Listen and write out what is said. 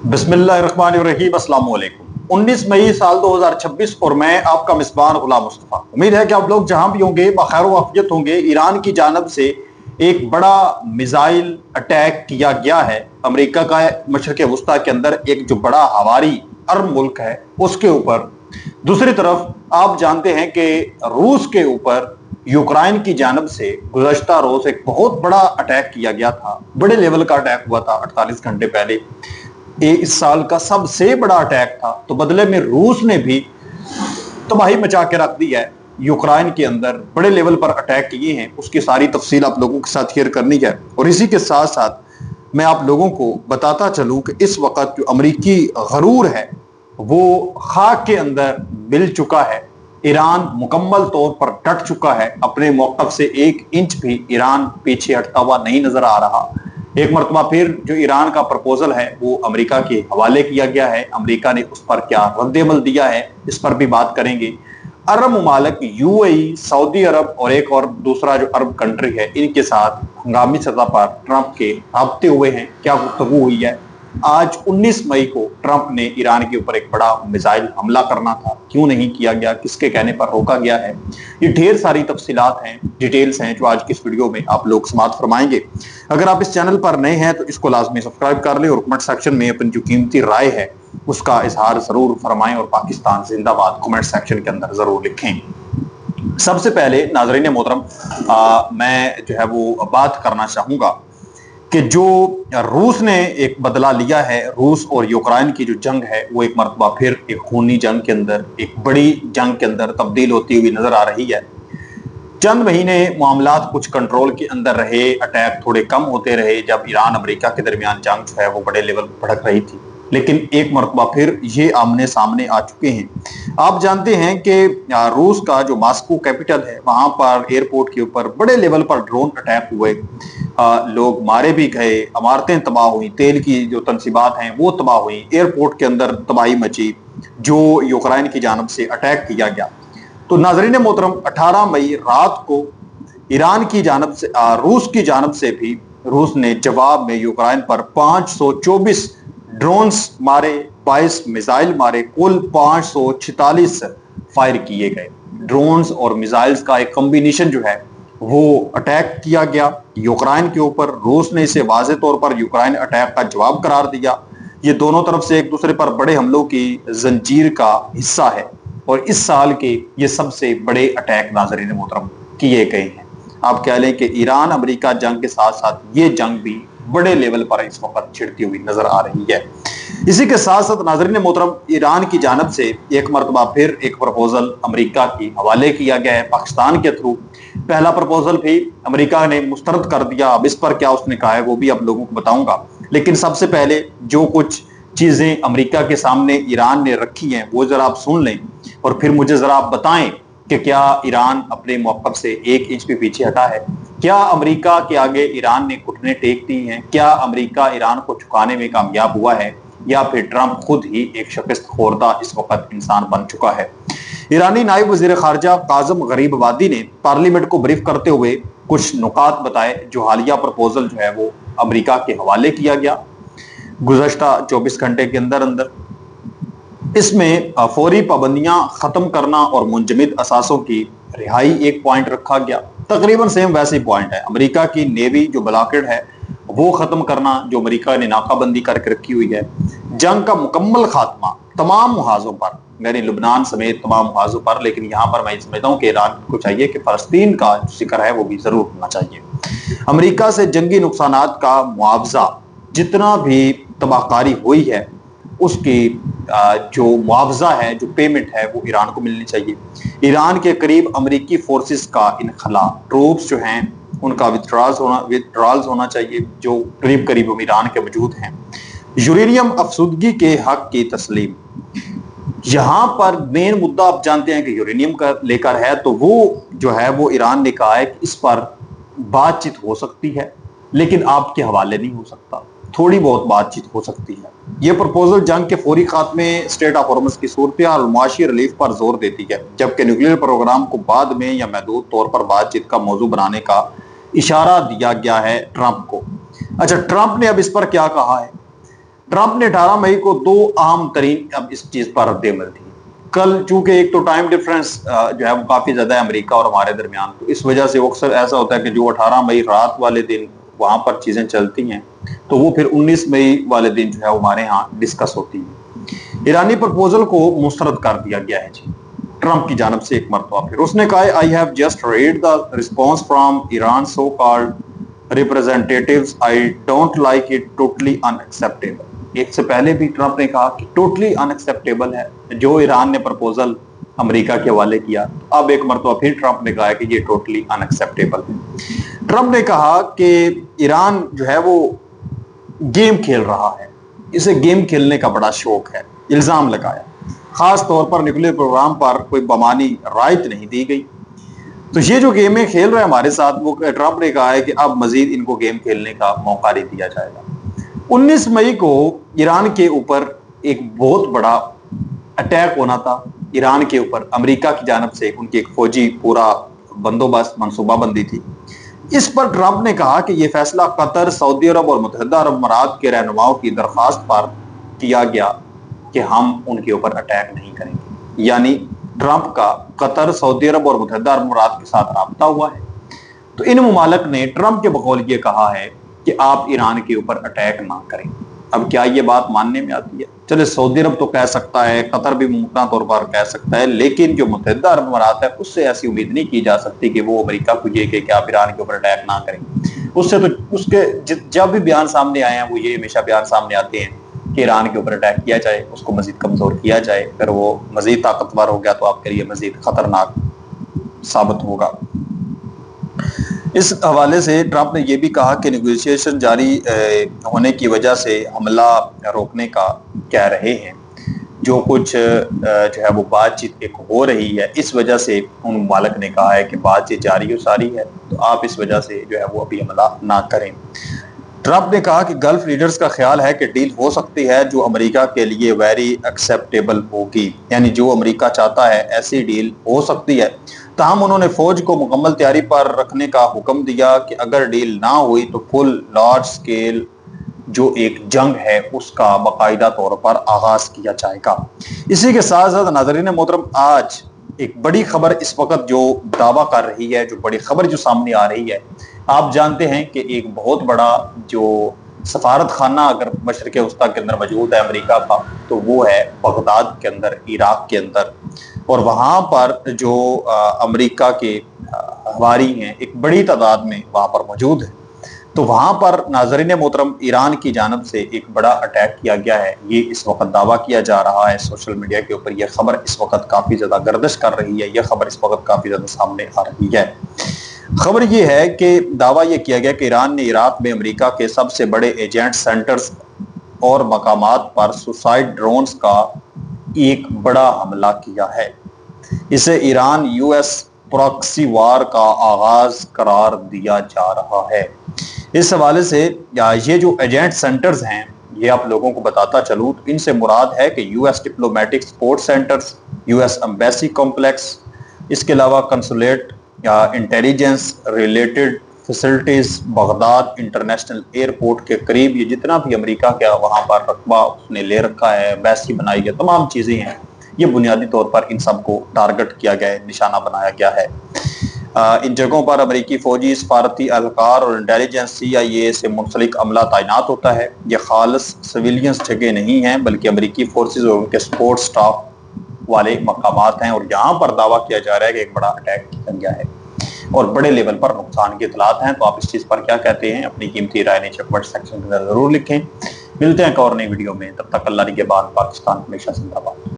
बिस्मिल्लाहिर्रहमानिर्रहीम अस्सलाम वालेकुम। 19 मई साल 2026 और मैं आपका मिसबान गुलाम मुस्तफ़ा। उम्मीद है कि आप लोग जहां भी होंगे बखैर वाफियत होंगे। ईरान की जानब से एक बड़ा मिसाइल अटैक किया गया है अमेरिका का मशरिक़ वस्ता के अंदर, एक जो बड़ा हवारी अरब मुल्क है उसके ऊपर। दूसरी तरफ आप जानते हैं कि रूस के ऊपर यूक्रेन की जानब से गुज़श्ता रोज एक बहुत बड़ा अटैक किया गया था। बड़े लेवल का अटैक हुआ था 48 घंटे पहले। ये इस साल का सबसे बड़ा अटैक था। तो बदले में रूस ने भी तबाही मचा के रख दी है। यूक्रेन के अंदर बड़े लेवल पर अटैक किए हैं, उसकी सारी तफसील आप लोगों के साथ शेयर करनी है। और इसी के साथ साथ मैं आप लोगों को बताता चलूं कि इस वक्त जो अमरीकी गरूर है वो खाक के अंदर मिल चुका है। ईरान मुकम्मल तौर पर डट चुका है। अपने मौक़िफ़ से 1 इंच भी ईरान पीछे हटता हुआ नहीं नजर आ रहा। एक मरतबा फिर जो ईरान का प्रपोजल है वो अमेरिका के हवाले किया गया है। अमेरिका ने उस पर क्या रद्द-ए-अमल दिया है इस पर भी बात करेंगे। अरब मुमालिक यूएई, सऊदी अरब और एक और दूसरा जो अरब कंट्री है, इनके साथ हंगामी सतह पर ट्रंप के राब्ते हुए हैं। क्या गुफ्तगू हुई है? आज 19 मई को ट्रंप ने ईरान के ऊपर एक बड़ा मिसाइल हमला करना था, क्यों नहीं किया गया, किसके कहने पर रोका गया है, ये ढेर सारी तफसीलात हैं, डिटेल्स हैं जो आज की इस वीडियो में आप लोग समाअत फरमाएंगे। अगर आप इस चैनल पर नए हैं तो इसको लाजमी सब्सक्राइब कर लें और कमेंट सेक्शन में अपनी जो कीमती राय है उसका इजहार जरूर फरमाएं और पाकिस्तान जिंदाबाद कमेंट सेक्शन के अंदर जरूर लिखें। सबसे पहले नाज़रीन मोहतरम, मैं जो है वो बात करना चाहूंगा कि जो रूस ने एक बदला लिया है, रूस और यूक्रेन की जो जंग है वो एक मरतबा फिर एक खूनी जंग के अंदर, एक बड़ी जंग के अंदर तब्दील होती हुई नजर आ रही है। चंद महीने मामलात कुछ कंट्रोल के अंदर रहे, अटैक थोड़े कम होते रहे जब ईरान अमेरिका के दरमियान जंग जो है वो बड़े लेवल पर भड़क रही थी, लेकिन एक मरतबा फिर ये आमने सामने आ चुके हैं। आप जानते हैं कि रूस का जो मॉस्को कैपिटल है वहां पर एयरपोर्ट के ऊपर बड़े लेवल पर ड्रोन अटैक हुए। लोग मारे भी गए, इमारतें तबाह हुई, तेल की जो तनसीबात हैं वो तबाह हुई, एयरपोर्ट के अंदर तबाही मची जो यूक्रेन की जानब से अटैक किया गया। तो नाज़रीन मोहतरम, 18 मई रात को ईरान की जानब से रूस की जानब से भी रूस ने जवाब में यूक्रेन पर 524 ड्रोन्स मारे, 22 मिसाइल मारे, कुल 546 फायर किए गए। ड्रोन्स और मिसाइल्स का एक कॉम्बिनेशन जो है वो अटैक किया गया यूक्रेन के ऊपर। रूस ने इसे वाज़े तौर पर यूक्रेन अटैक का जवाब करार दिया। ये दोनों तरफ से एक दूसरे पर बड़े हमलों की जंजीर का हिस्सा है और इस साल के ये सबसे बड़े अटैक नाज़रीन मोहतरम किए गए हैं। आप कह लें कि ईरान अमेरिका जंग के साथ साथ ये जंग भी बड़े लेवल पर इस वक्त छिड़ती हुई नजर आ रही है। इसी के साथ साथ नाज़रीन मोहतरम, ईरान की जानब से एक मरतबा फिर एक प्रपोजल अमेरिका की हवाले किया गया है पाकिस्तान के थ्रू। पहला प्रपोजल भी अमेरिका ने मुस्तरद कर दिया। अब इस पर क्या उसने कहा है वो भी आप लोगों को बताऊंगा, लेकिन सबसे पहले जो कुछ चीजें अमेरिका के सामने ईरान ने रखी हैं वो जरा आप सुन लें और फिर मुझे जरा आप बताएं कि क्या ईरान अपने मौक़िफ़ से 1 इंच भी पीछे हटा है? क्या अमेरिका के आगे ईरान ने घुटने टेक दी हैं? क्या अमेरिका ईरान को झुकाने में कामयाब हुआ है या फिर ट्रंप खुद ही एक शिकस्त खोरदा इस वक्त इंसान बन चुका है? ईरानी नायब वज़ीर ख़ारजा काज़म गरीबआबादी ने पार्लियामेंट को ब्रीफ करते हुए कुछ नुकात बताए। जो हालिया प्रपोजल जो है वो अमेरिका के हवाले किया गया गुज़श्ता 24 घंटे के अंदर अंदर। इसमें फौरी पाबंदियां खत्म करना और मुंजमद असासों की रिहाई एक पॉइंट रखा गया। तकरीबन सेम वैसे ही पॉइंट है। अमेरिका की नेवी जो ब्लॉकेड है वो खत्म करना जो अमेरिका ने नाकाबंदी करके रखी हुई है। जंग का मुकम्मल खात्मा तमाम मुहाजों पर, यानी लुबनान समेत तमाम मुहाजों पर, लेकिन यहाँ पर मैं समझता हूँ कि ईरान को चाहिए कि फलस्तीन का जिक्र है वो भी जरूर होना चाहिए। अमेरिका से जंगी नुकसानात का मुआवजा, जितना भी तबाहकारी हुई है उसकी जो मुआवजा है, जो पेमेंट है वो ईरान को मिलनी चाहिए। ईरान के करीब अमेरिकी फोर्सेस का इनखला, ट्रूप्स जो हैं उनका विथड्रॉल्स होना चाहिए जो करीब करीब ईरान के मौजूद हैं। यूरेनियम अफसुदगी के हक की तस्लीम, यहाँ पर मेन मुद्दा आप जानते हैं कि यूरेनियम का लेकर है। तो वो जो है वो ईरान ने कहा है कि इस पर बातचीत हो सकती है लेकिन आपके हवाले नहीं हो सकता, थोड़ी बहुत बातचीत हो सकती है। यह प्रपोजल जंग के फौरी खात्मे, स्टेट ऑफ हॉर्मस की सूरत और मुआशी रिलीफ पर जोर देती है, जबकि न्यूक्लियर प्रोग्राम को बाद में या महदूद तौर पर बातचीत का मौजू बनाने का इशारा दिया गया है ट्रंप को। अच्छा, ट्रंप ने अब इस पर क्या कहा है? ٹرمپ نے 18 مئی کو دو اہم ترین اب اس چیز پر رد عمل دی. کل چونکہ ایک تو ٹائم ڈفرنس جو ہے وہ کافی زیادہ ہے امریکہ اور ہمارے درمیان، تو اس وجہ سے اکثر ایسا ہوتا ہے کہ جو 18 مئی رات والے دن وہاں پر چیزیں چلتی ہیں تو وہ پھر 19 مئی والے دن جو ہے ہمارے ہاں ڈسکس ہوتی ہیں. ایرانی پرپوزل کو مسترد کر دیا گیا ہے جی ٹرمپ کی جانب سے ایک مرتبہ پھر. اس نے کہا I have just read the response from Iran so-called representatives. I don't like it, totally unacceptable. ایک سے پہلے بھی ٹرمپ نے کہا کہ ٹوٹلی انیکسیپٹیبل ہے جو ایران نے پرپوزل امریکہ کے حوالے کیا. اب ایک مرتبہ پھر ٹرمپ نے کہا ہے کہ یہ ٹوٹلی انیکسیپٹیبل ہے. ٹرمپ نے کہا کہ ایران جو ہے وہ گیم کھیل رہا ہے، اسے گیم کھیلنے کا بڑا شوق ہے. الزام لگایا خاص طور پر نیوکلیئر پروگرام پر کوئی بمانی رائٹ نہیں دی گئی. تو یہ جو گیمیں کھیل رہے ہیں ہمارے ساتھ، وہ ٹرمپ نے کہا ہے کہ اب مزید ان کو گیم کھیلنے کا موقع نہیں دیا جائے گا. 19 مئی کو ایران کے اوپر ایک بہت بڑا اٹیک ہونا تھا. ایران کے اوپر امریکہ کی جانب سے ان کی ایک فوجی پورا بندوبست منصوبہ بندی تھی. اس پر ٹرمپ نے کہا کہ یہ فیصلہ قطر، سعودی عرب اور متحدہ عرب امارات کے رہنماؤں کی درخواست پر کیا گیا کہ ہم ان کے اوپر اٹیک نہیں کریں گے. یعنی ٹرمپ کا قطر، سعودی عرب اور متحدہ عرب امارات کے ساتھ رابطہ ہوا ہے. تو ان ممالک نے ٹرمپ کے بقول یہ کہا ہے کہ آپ ایران کے اوپر اٹیک نہ کریں. اب کیا یہ بات ماننے میں آتی ہے؟ چلے سعودی عرب تو کہہ سکتا ہے، قطر بھی ممکنہ طور پر کہہ سکتا ہے، لیکن جو متحدہ عرب امارات ہے اس سے ایسی امید نہیں کی جا سکتی کہ وہ امریکہ کو یہ کہ آپ ایران کے اوپر اٹیک نہ کریں. اس سے تو اس کے جب بھی بیان سامنے آئے ہیں وہ یہ ہمیشہ بیان سامنے آتے ہیں کہ ایران کے اوپر اٹیک کیا جائے، اس کو مزید کمزور کیا جائے. اگر وہ مزید طاقتور ہو گیا تو آپ کے لیے مزید خطرناک ثابت ہوگا. اس حوالے سے ٹرمپ نے یہ بھی کہا کہ نیگوشیشن جاری ہونے کی وجہ سے حملہ روکنے کا کہہ رہے ہیں. جو کچھ جو ہے وہ بات چیت ایک ہو رہی ہے، اس وجہ سے ان ممالک نے کہا ہے کہ بات چیت جاری و ساری ہے، تو آپ اس وجہ سے جو ہے وہ ابھی حملہ نہ کریں. ٹرمپ نے کہا کہ گلف لیڈرز کا خیال ہے کہ ڈیل ہو سکتی ہے جو امریکہ کے لیے ویری ایکسیپٹیبل ہوگی. یعنی جو امریکہ چاہتا ہے ایسی ڈیل ہو سکتی ہے. تاہم انہوں نے فوج کو مکمل تیاری پر رکھنے کا حکم دیا کہ اگر ڈیل نہ ہوئی تو فل لارج سکیل جو ایک جنگ ہے اس کا باقاعدہ طور پر آغاز کیا جائے گا. اسی کے ساتھ ساتھ ناظرین محترم، آج ایک بڑی خبر اس وقت جو دعویٰ کر رہی ہے، جو بڑی خبر جو سامنے آ رہی ہے، آپ جانتے ہیں کہ ایک بہت بڑا جو سفارت خانہ اگر مشرق وسطیٰ کے اندر موجود ہے امریکہ کا، تو وہ ہے بغداد کے اندر، عراق کے اندر. اور وہاں پر جو امریکہ کے ہواری ہیں ایک بڑی تعداد میں وہاں پر موجود ہیں. تو وہاں پر ناظرین محترم ایران کی جانب سے ایک بڑا اٹیک کیا گیا ہے. یہ اس وقت دعویٰ کیا جا رہا ہے سوشل میڈیا کے اوپر. یہ خبر اس وقت کافی زیادہ گردش کر رہی ہے، یہ خبر اس وقت کافی زیادہ سامنے آ رہی ہے. خبر یہ ہے کہ دعویٰ یہ کیا گیا کہ ایران نے عراق میں امریکہ کے سب سے بڑے ایجنٹ سینٹرز اور مقامات پر سوسائڈ ڈرونز کا ایک بڑا حملہ کیا ہے. اسے Iran U S proxy war کا آغاز قرار دیا جا رہا ہے. اس حوالے سے یہ جو ایجنٹ سینٹرز ہیں یہ آپ لوگوں کو بتاتا چلوں تو ان سے مراد ہے کہ U S diplomatic support centres, U S embassy complex, اس کے علاوہ کنسولیٹ یا intelligence related facilities, Baghdad international airport کے قریب یہ جتنا بھی امریکہ کا وہاں پر رقبہ اس نے لے رکھا ہے، ایمبیسی بنائی ہے، تمام چیزیں ہیں. یہ بنیادی طور پر ان سب کو ٹارگٹ کیا گیا ہے، نشانہ بنایا گیا ہے. ان جگہوں پر امریکی فوجی، سفارتی اہلکار اور انٹیلیجنس CIA سے منسلک عملہ تعینات ہوتا ہے. یہ خالص سویلینز جگہ نہیں ہیں بلکہ امریکی فورسز اور ان کے سپورٹ سٹاف والے مقامات ہیں. اور یہاں پر دعویٰ کیا جا رہا ہے کہ ایک بڑا اٹیک کیا گیا ہے اور بڑے لیول پر نقصان کے اطلاعات ہیں. تو آپ اس چیز پر کیا کہتے ہیں؟ اپنی قیمتی رائے نیچے کمنٹ سیکشن کے اندر ضرور لکھیں. ملتے ہیں ایک اور نئی ویڈیو میں، تب تک اللہ نگہبان. پاکستان ہمیشہ زندہ باد.